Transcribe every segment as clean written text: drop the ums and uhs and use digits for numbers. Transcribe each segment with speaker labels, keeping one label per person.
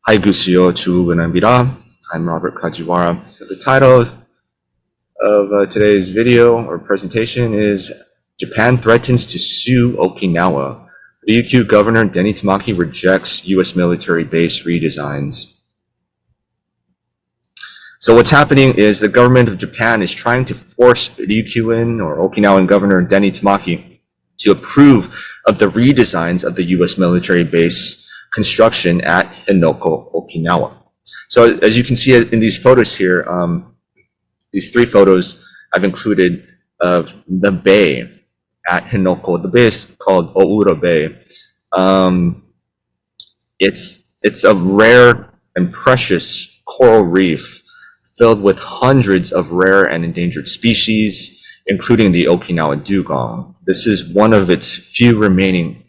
Speaker 1: Haigusuyo Chugunambira. I'm Robert Kajiwara. So the title of today's video or presentation is Japan Threatens to Sue Okinawa. Ryukyu Governor Denny Tamaki rejects U.S. military base redesigns. So what's happening is the government of Japan is trying to force Ryukyuan or Okinawan Governor Denny Tamaki to approve of the redesigns of the U.S. military base construction at Henoko, Okinawa. So as you can see in these photos here, these three photos I've included of the bay at Henoko. The bay is called Oura Bay. It's a rare and precious coral reef filled with hundreds of rare and endangered species, including the Okinawa dugong. This is one of its few remaining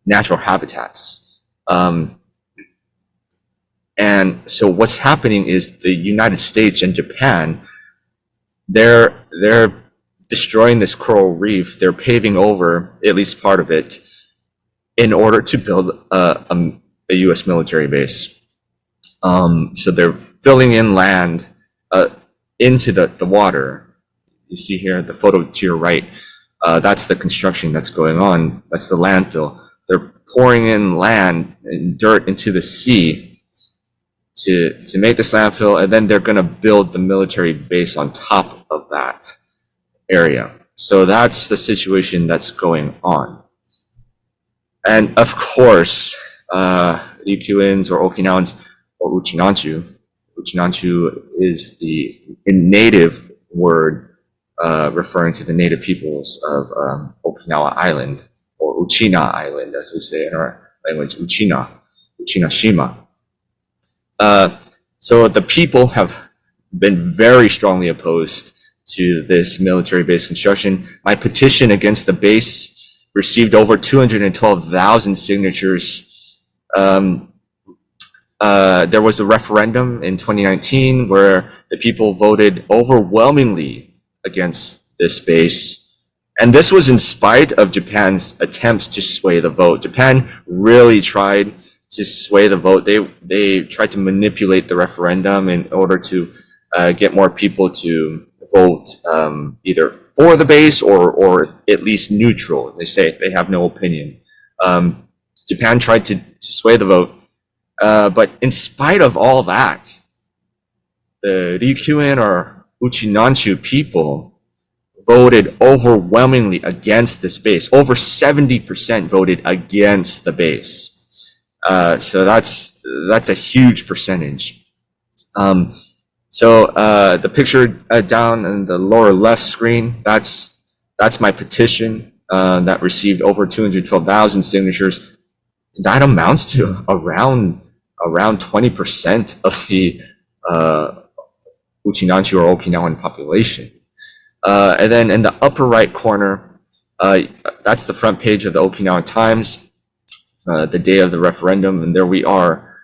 Speaker 1: natural habitats. And so what's happening is the United States and Japan, they're destroying this coral reef. They're paving over at least part of it in order to build a U.S. military base. So they're filling in land into the water. You see here the photo to your right. That's the construction that's going on. That's the landfill. They're pouring in land and dirt into the sea to make this landfill, and then they're going to build the military base on top of that area. So that's the situation that's going on. And of course, Ryukyuans or Okinawans or Uchinanchu is the native word referring to the native peoples of Okinawa Island, or Uchina Island, as we say in our language, Uchinashima. So the people have been very strongly opposed to this military base construction. My petition against the base received over 212,000 signatures. There was a referendum in 2019 where the people voted overwhelmingly against this base. And this was in spite of Japan's attempts to sway the vote. Japan really tried to sway the vote. They tried to manipulate the referendum in order to get more people to vote either for the base or at least neutral. They say they have no opinion. Japan tried to sway the vote. But in spite of all that, the Ryukyuan or Uchinanchu people voted overwhelmingly against this base. Over 70% voted against the base. So that's a huge percentage. So the picture down in the lower left screen, that's my petition that received over 212,000 signatures. That amounts to around 20% of the Uchinanchu or Okinawan population. And then in the upper right corner, that's the front page of the Okinawa Times, the day of the referendum, and there we are.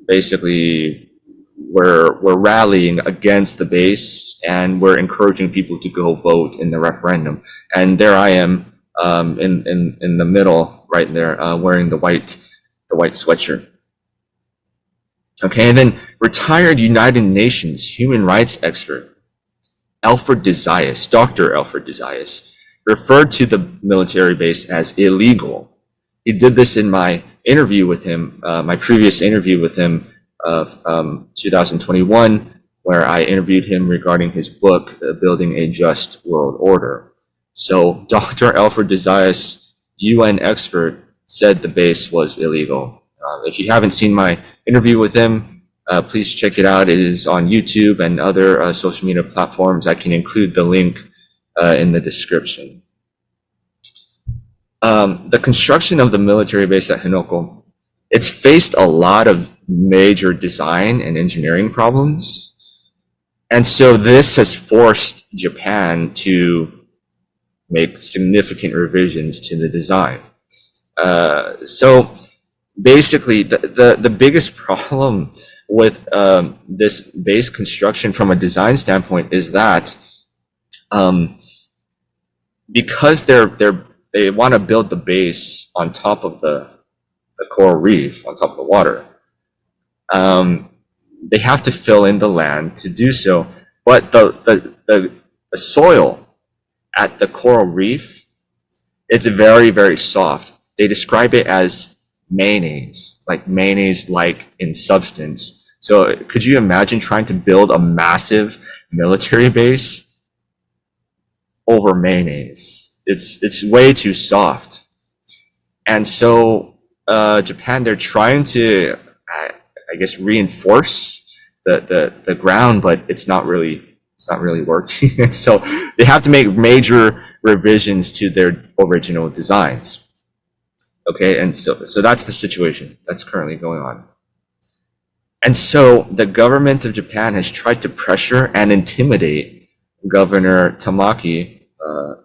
Speaker 1: Basically, we're rallying against the base, and we're encouraging people to go vote in the referendum. And there I am in the middle, right there, wearing the white sweatshirt. Okay, and then retired United Nations human rights expert Alfred de Zayas, Dr. Alfred de Zayas, referred to the military base as illegal. He did this in my interview with him, my previous interview with him of 2021, where I interviewed him regarding his book, Building a Just World Order. So Dr. Alfred de Zayas, UN expert, said the base was illegal. If you haven't seen my interview with him, please check it out. It is on YouTube and other social media platforms. I can include the link in the description. The construction of the military base at Henoko, it's faced a lot of major design and engineering problems. And so this has forced Japan to make significant revisions to the design. So basically, the biggest problem with this base construction from a design standpoint is that because they want to build the base on top of the coral reef, on top of the water, They have to fill in the land to do so. But the soil at the coral reef, it's very, very soft. They describe it as mayonnaise like in substance. So could you imagine trying to build a massive military base over mayonnaise? It's way too soft. And so Japan, they're trying to, I guess, reinforce the ground, but it's not really working. And so they have to make major revisions to their original designs. Okay, and so that's the situation that's currently going on. And so the government of Japan has tried to pressure and intimidate Governor Tamaki,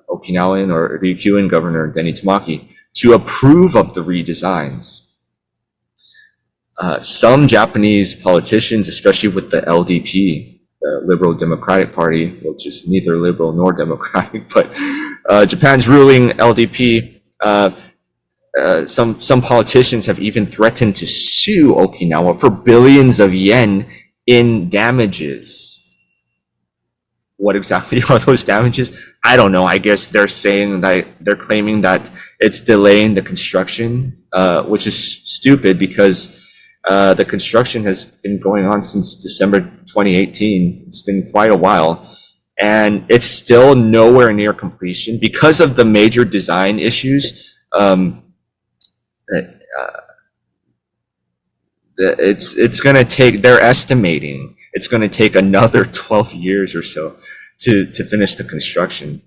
Speaker 1: Okinawan or Ryukyuan Governor Denny Tamaki, to approve of the redesigns. Some Japanese politicians, especially with the LDP, the Liberal Democratic Party, which is neither liberal nor democratic, but Japan's ruling LDP, some politicians have even threatened to sue Okinawa for billions of yen in damages. What exactly are those damages? I don't know. I guess they're claiming that it's delaying the construction, which is stupid because the construction has been going on since December 2018. It's been quite a while, and it's still nowhere near completion because of the major design issues. It's going to take, they're estimating it's going to take another 12 years or so to finish the construction.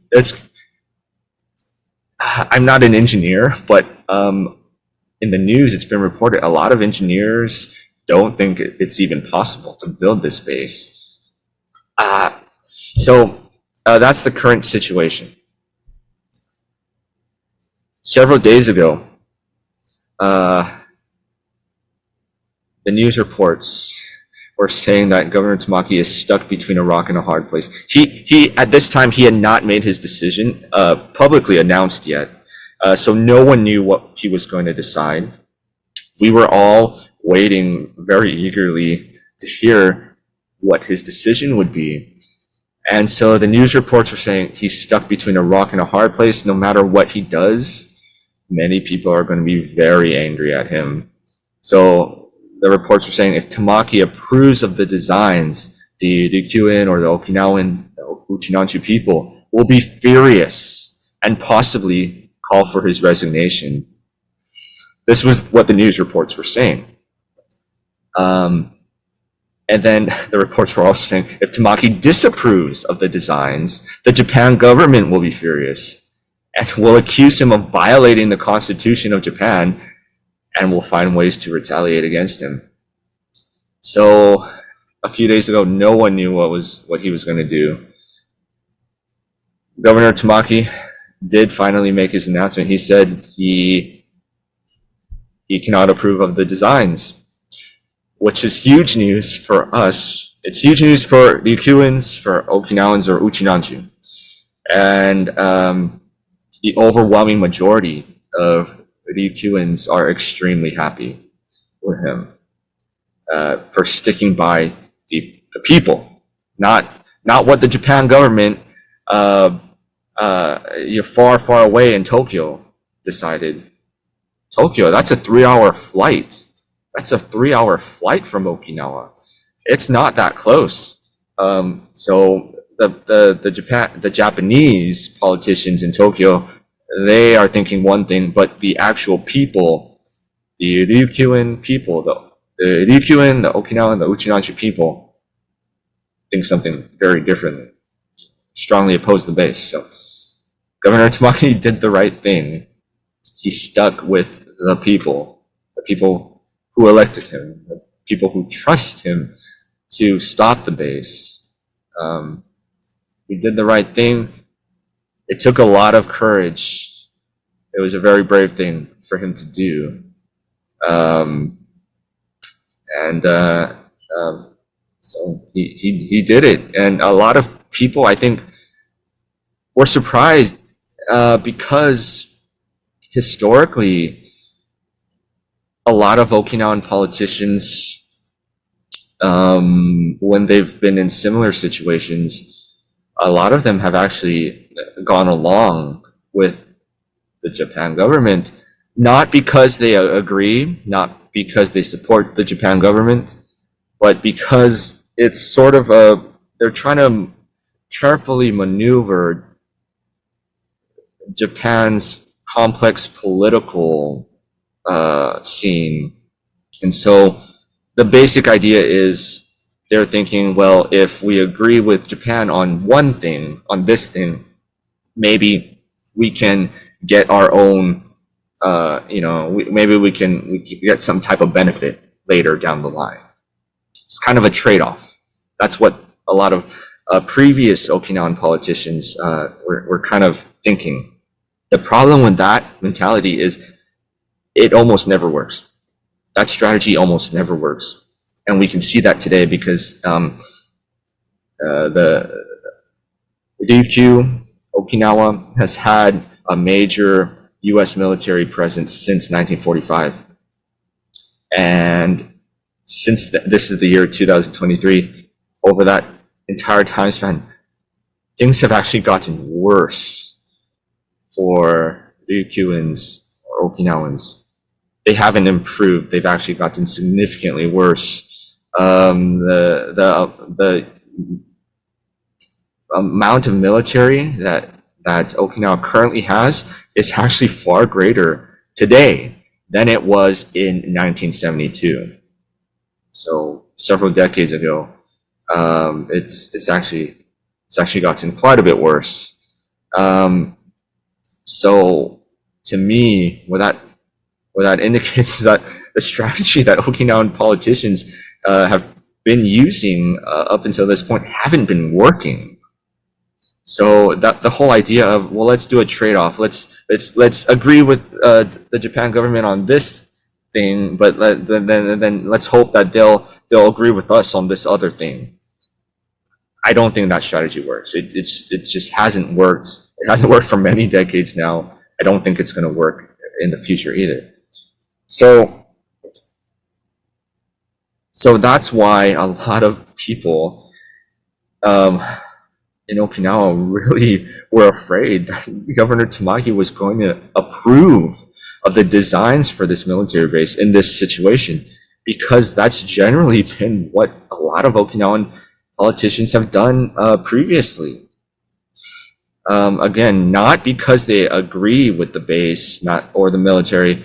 Speaker 1: I'm not an engineer, but in the news, it's been reported a lot of engineers don't think it's even possible to build this base. So that's the current situation. Several days ago, the news reports were saying that Governor Tamaki is stuck between a rock and a hard place. He at this time, he had not made his decision publicly announced yet. So no one knew what he was going to decide. We were all waiting very eagerly to hear what his decision would be. And so the news reports were saying he's stuck between a rock and a hard place. No matter what he does, many people are going to be very angry at him. So the reports were saying if Tamaki approves of the designs, the Ryukyuan or the Okinawan, the Uchinanchu people will be furious and possibly call for his resignation. This was what the news reports were saying. And then the reports were also saying if Tamaki disapproves of the designs, the Japan government will be furious and will accuse him of violating the Constitution of Japan and will find ways to retaliate against him. So a few days ago, no one knew what he was going to do. Governor Tamaki did finally make his announcement. He said he cannot approve of the designs, which is huge news for us. It's huge news for Ryukyuans, for Okinawans or Uchinanchu. And the overwhelming majority of Ryukyuans are extremely happy with him for sticking by the people, not what the Japan government far away in Tokyo decided. Tokyo, that's a 3-hour flight. That's a 3-hour flight from Okinawa. It's not that close. So the Japanese politicians in Tokyo, they are thinking one thing, but the actual people, the Ryukyuan people, the Ryukyuan, the Okinawan, the Uchinanchu people, think something very different. Strongly oppose the base. So Governor Tamaki did the right thing. He stuck with the people who elected him, the people who trust him to stop the base. He did the right thing. It took a lot of courage. It was a very brave thing for him to do. So he did it. And a lot of people, I think, were surprised because historically, a lot of Okinawan politicians when they've been in similar situations, a lot of them have actually gone along with the Japan government, not because they agree, not because they support the Japan government, but because it's sort of they're trying to carefully maneuver Japan's complex political scene. And so the basic idea is they're thinking, well, if we agree with Japan on one thing, on this thing, maybe we can get our own, maybe we can get some type of benefit later down the line. It's kind of a trade-off. That's what a lot of previous Okinawan politicians were kind of thinking. The problem with that mentality is it almost never works. That strategy almost never works. And we can see that today because the Ryukyu Okinawa has had a major US military presence since 1945. And since this is the year 2023, over that entire time span, things have actually gotten worse for Ryukyuans or Okinawans. They haven't improved. They've actually gotten significantly worse. The amount of military that Okinawa currently has is actually far greater today than it was in 1972. So several decades ago, it's actually gotten quite a bit worse. So to me, what that indicates is that the strategy that Okinawan politicians have been using up until this point haven't been working. So that the whole idea of, well, let's do a trade-off. Let's agree with the Japan government on this thing, but then let's hope that they'll agree with us on this other thing. I don't think that strategy works. It just hasn't worked. It hasn't worked for many decades now. I don't think it's going to work in the future either. So that's why a lot of people in Okinawa really were afraid that Governor Tamaki was going to approve of the designs for this military base in this situation, because that's generally been what a lot of Okinawan politicians have done previously. Again, not because they agree with the base, or the military,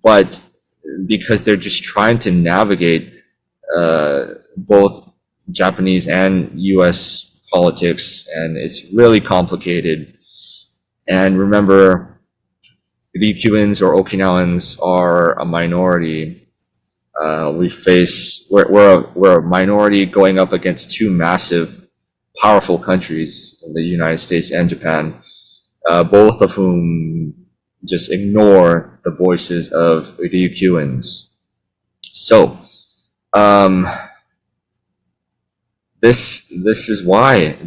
Speaker 1: but because they're just trying to navigate both Japanese and US politics, and it's really complicated. And remember, Ryukyuans or Okinawans are a minority. We're a minority going up against two massive, powerful countries, the United States and Japan, both of whom just ignore the voices of Ryukyuans. So, this is why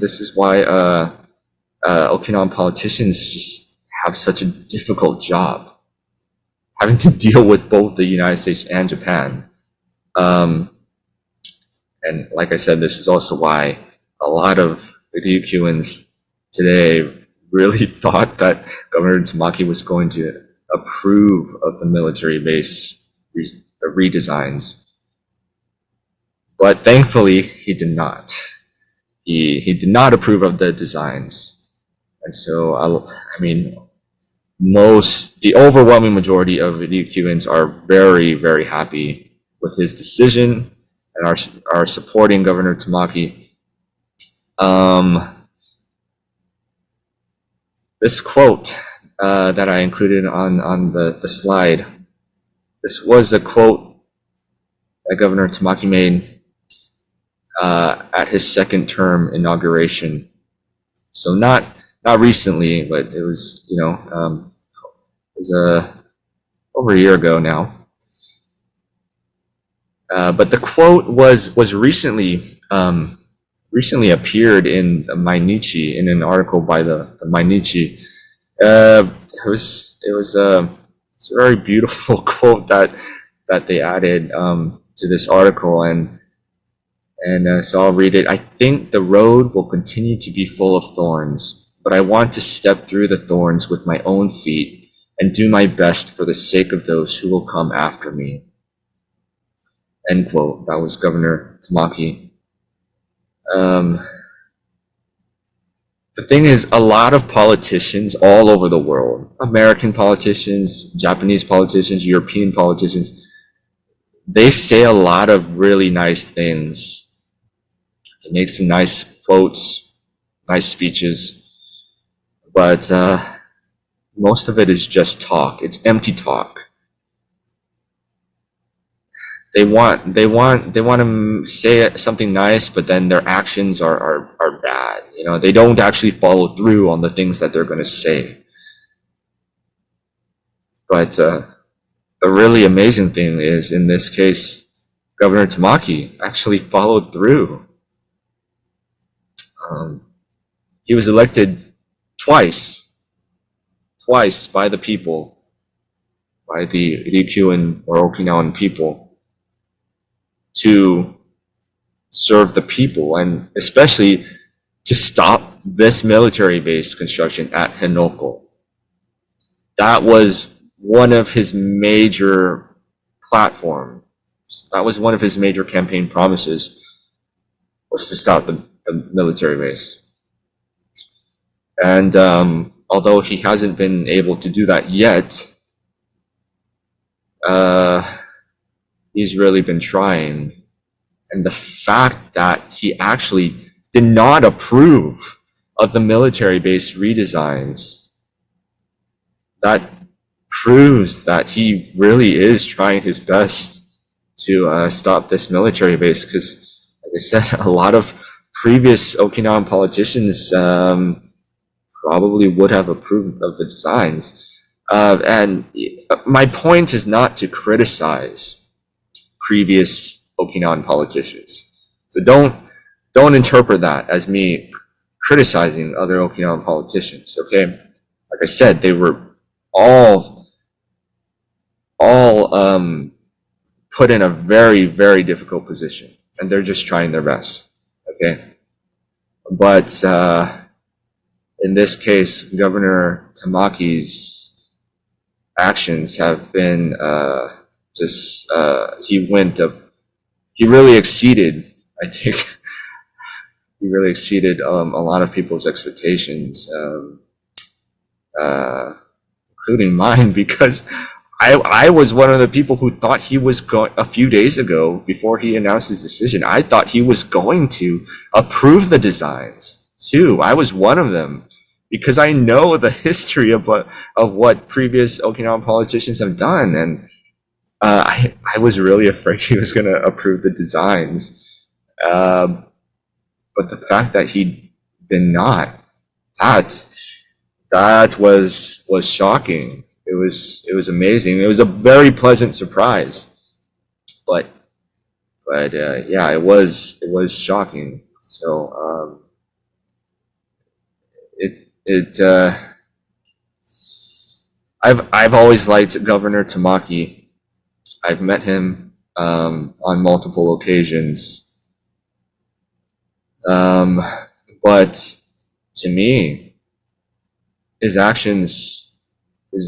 Speaker 1: Okinawan politicians just have such a difficult job, having to deal with both the United States and Japan. And like I said, this is also why a lot of Ryukyuans today really thought that Governor Tamaki was going to approve of the military base redesigns. But thankfully, he did not. He did not approve of the designs. And so, the overwhelming majority of Ryukyuans are very, very happy with his decision and are supporting Governor Tamaki. This quote that I included on the slide, this was a quote that Governor Tamaki made at his second term inauguration. So not recently, but it was over a year ago now. But the quote was recently appeared in Mainichi, in an article by the Mainichi. It's a very beautiful quote that they added. to this article, and so I'll read it. I think the road will continue to be full of thorns, but I want to step through the thorns with my own feet and do my best for the sake of those who will come after me. End quote. That was Governor Tamaki. The thing is, a lot of politicians all over the world, American politicians, Japanese politicians, European politicians, they say a lot of really nice things. They make some nice quotes, nice speeches, but most of it is just talk. It's empty talk. They want to say something nice, but then their actions are bad. You know, they don't actually follow through on the things that they're going to say. But the really amazing thing is, in this case, Governor Tamaki actually followed through. He was elected twice by the people, by the Ryukyu or Okinawan people, to serve the people, and especially to stop this military base construction at Henoko. That was one of his major platforms. That was one of his major campaign promises, was to stop the military base. And although he hasn't been able to do that yet, he's really been trying. And the fact that he actually did not approve of the military base redesigns, that proves that he really is trying his best to stop this military base. Because, like I said, a lot of previous Okinawan politicians probably would have approved of the designs. And my point is not to criticize previous Okinawan politicians. So don't interpret that as me criticizing other Okinawan politicians, okay? Like I said, they were all put in a very, very difficult position, and they're just trying their best, okay? But in this case, Governor Tamaki's actions have been he really exceeded, I think, he really exceeded a lot of people's expectations, including mine, because I was one of the people who thought he was going, a few days ago, before he announced his decision, I thought he was going to approve the designs too. I was one of them, because I know the history of what previous Okinawan politicians have done, and I was really afraid he was going to approve the designs. But the fact that he did not, that was shocking. It was amazing. It was a very pleasant surprise. But yeah, it was shocking. So I've always liked Governor Tamaki. I've met him on multiple occasions. But to me, his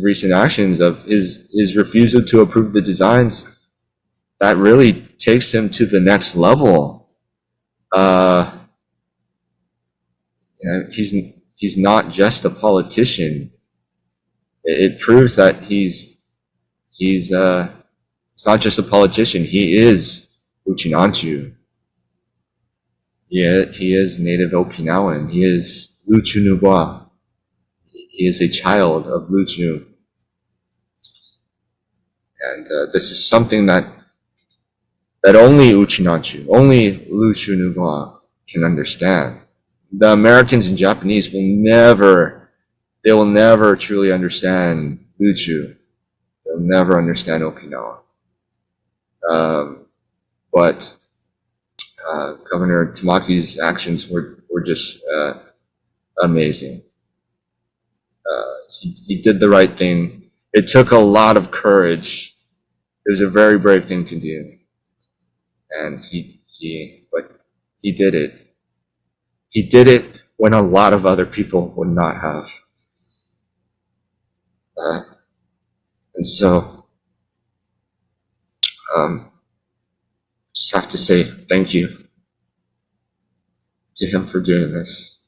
Speaker 1: recent actions of his refusal to approve the designs, that really takes him to the next level. He's not just a politician. It proves that he's not just a politician. He is Uchinanchu. Yeah, he is native Okinawan. He is Luchu Nuba. He is a child of Luchu. And this is something that only Uchinanchu, only Luchu Nuba can understand. The Americans and Japanese will never truly understand Luchu. They'll never understand Okinawa. But Governor Tamaki's actions were just amazing. He did the right thing. It took a lot of courage. It was a very brave thing to do. and but he did it. He did it when a lot of other people would not have. And so, just have to say thank you to him for doing this.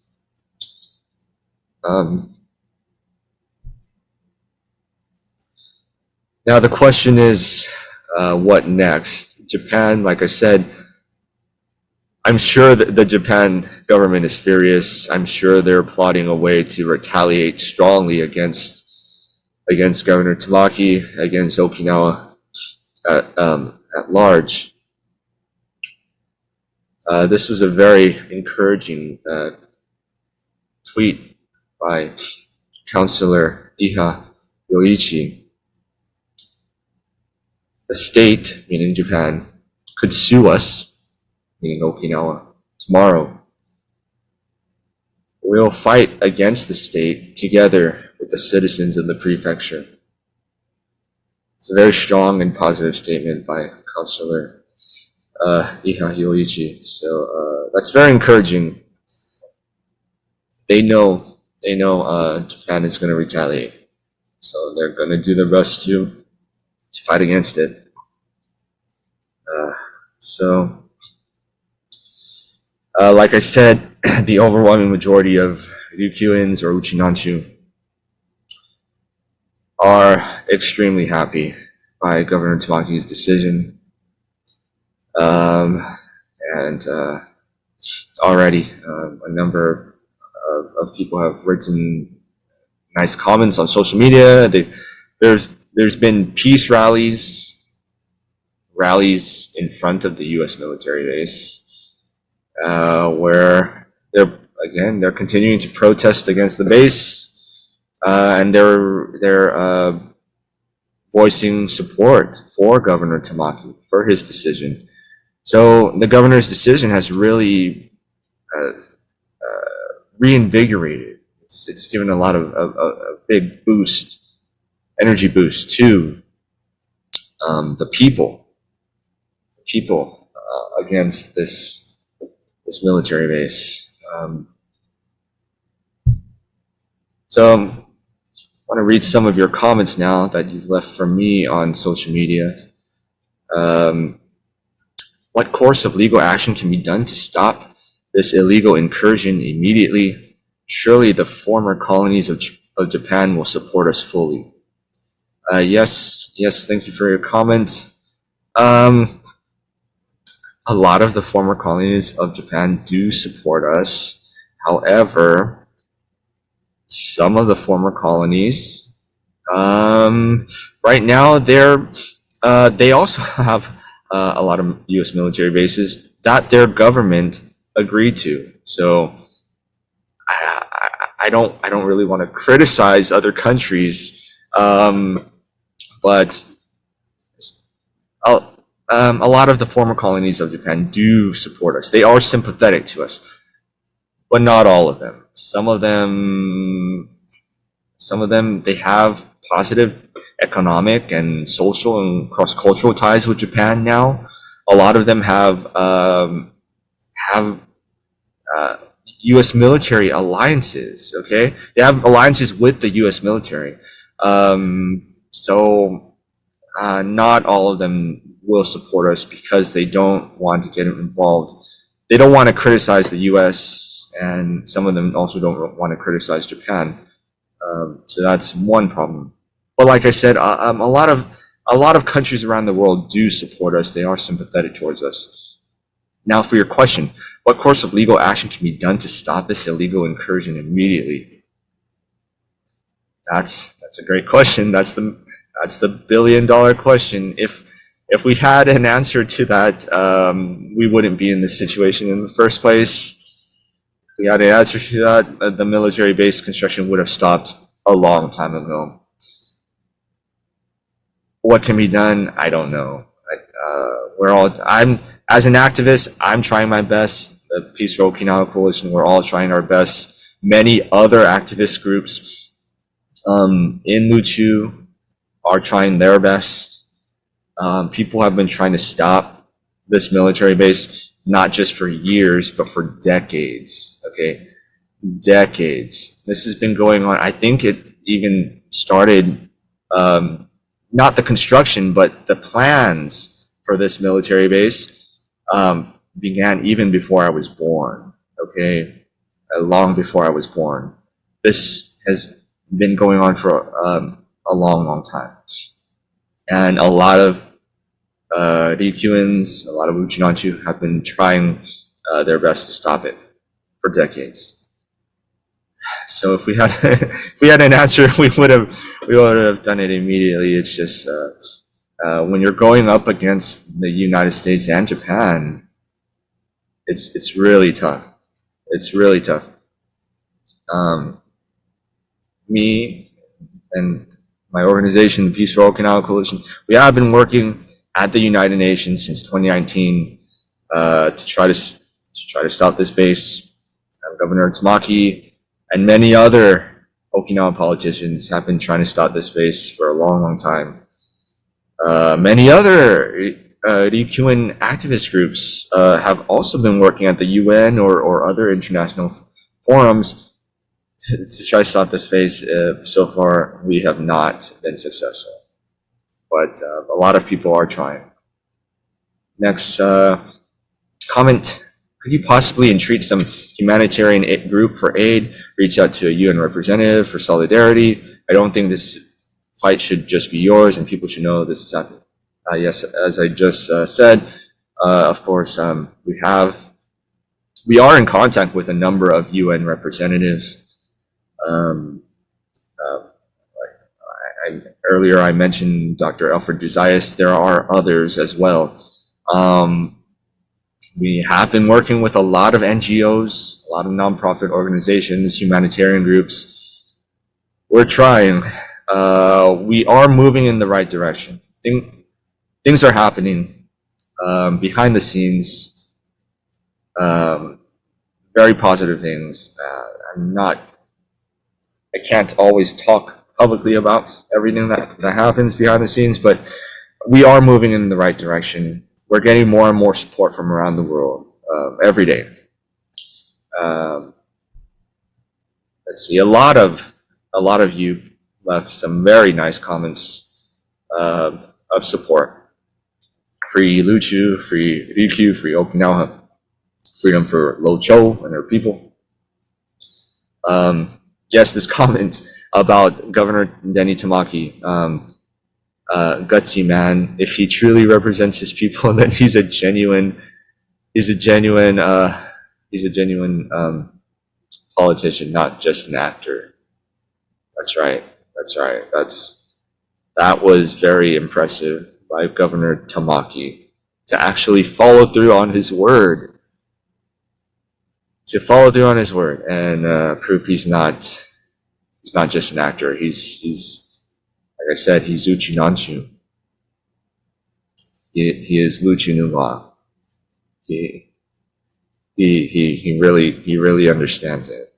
Speaker 1: Now the question is, what next? Japan, like I said, I'm sure that the Japan government is furious. I'm sure they're plotting a way to retaliate strongly against Governor Tamaki, against Okinawa at large. This was a very encouraging tweet by Councillor Iha Yoichi. The state, meaning Japan, could sue us, meaning Okinawa, tomorrow. We'll fight against the state together with the citizens of the prefecture. It's a very strong and positive statement by Councillor Iha Yoichi. So that's very encouraging. They know Japan is going to retaliate. So they're going to do their best to fight against it. Like I said, the overwhelming majority of Ryukyuans or Uchinanchu are extremely happy by Governor Tamaki's decision. And already a number of people have written nice comments on social media. There's been peace rallies in front of the U.S. military base, where they're continuing to protest against the base, and they're voicing support for Governor Tamaki for his decision. So the governor's decision has really reinvigorated. It's given a lot of a big boost, energy boost to the people against this military base. So I want to read some of your comments now that you've left for me on social media. What course of legal action can be done to stop this illegal incursion immediately? Surely the former colonies of Japan will support us fully. Yes, thank you for your comment. A lot of the former colonies of Japan do support us. However, some of the former colonies, right now, they also have a lot of U.S. military bases that their government agreed to. So I don't really want to criticize other countries, but a lot of the former colonies of Japan do support us. They are sympathetic to us, but not all of them. Some of them, they have positive economic and social and cross-cultural ties with Japan now. A lot of them have U.S. military alliances. Okay, they have alliances with the U.S. military. So not all of them will support us because they don't want to get involved. They don't want to criticize the U.S. and some of them also don't want to criticize Japan. So that's one problem. But like I said, a lot of countries around the world do support us. They are sympathetic towards us. Now, for your question, what course of legal action can be done to stop this illegal incursion immediately? That's a great question. That's the billion-dollar question. If we had an answer to that, we wouldn't be in this situation in the first place. If we had an answer to that, the military base construction would have stopped a long time ago. What can be done? I don't know. As an activist, I'm trying my best. The Peace for Okinawa Coalition, we're all trying our best. Many other activist groups in Luchu are trying their best. People have been trying to stop this military base, not just for years, but for decades, okay? Decades. This has been going on. I think it even started, not the construction, but the plans for this military base began even before I was born, okay? Long before I was born. This has been going on for a long, long time. And a lot of Ryukyuans, a lot of Uchinanchu have been trying their best to stop it for decades. So if we had if we had an answer, we would have done it immediately. It's just when you're going up against the United States and Japan, it's really tough. It's really tough. Me and my organization, the Peaceful Okinawa Coalition, we have been working at the United Nations since 2019 to try to stop this base. Governor Tamaki and many other Okinawa politicians have been trying to stop this base for a long, long time. Many other Ryukyuan activist groups have also been working at the UN or other international forums to try to stop this base. So far, we have not been successful, but a lot of people are trying. Next comment. Could you possibly entreat some humanitarian group for aid, reach out to a UN representative for solidarity? I don't think this fight should just be yours and people should know this is happening. Yes, as I just said, of course, we are in contact with a number of UN representatives. Earlier I mentioned Dr. Alfred de Zayas. There are others as well. We have been working with a lot of NGOs, a lot of nonprofit organizations, humanitarian groups. We're trying. We are moving in the right direction. Things are happening behind the scenes. Very positive things. I can't always talk publicly about everything that happens behind the scenes, but we are moving in the right direction. We're getting more and more support from around the world every day. Let's see, a lot of you left some very nice comments of support. Free Luchu, free Ryukyu, free Okinawa, freedom for Locho and their people. Yes, this comment about Governor Denny Tamaki. Gutsy man. If he truly represents his people, then he's a genuine politician, not just an actor. That's right. That was very impressive by Governor Tamaki to actually follow through on his word. And prove he's not just an actor. He's like I said, he's Uchinanchu. He is Luchinunwa. He really understands it.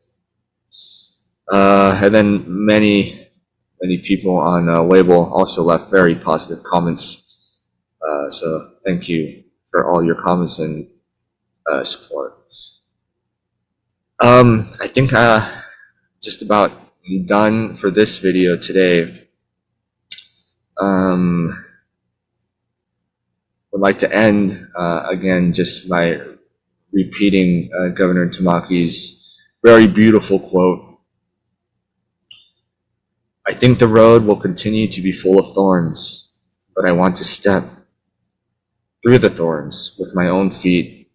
Speaker 1: And then many people on Weibo also left very positive comments. So thank you for all your comments and support. I think just about done for this video today. Would like to end again just by repeating Governor Tamaki's very beautiful quote. I think the road will continue to be full of thorns, but I want to step through the thorns with my own feet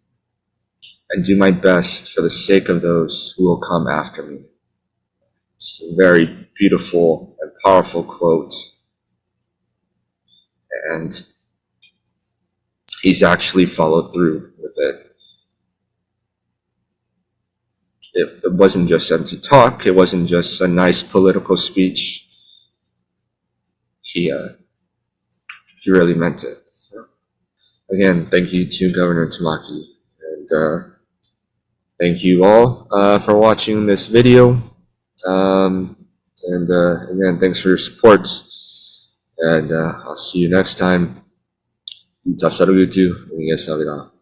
Speaker 1: and do my best for the sake of those who will come after me. Just a very beautiful and powerful quote. And he's actually followed through with it. It wasn't just empty talk. It wasn't just a nice political speech. He really meant it. So, again, thank you to Governor Tamaki, and thank you all for watching this video. And again, thanks for your support. And I'll see you next time.
Speaker 2: Muchas saludos, Miguel Savera.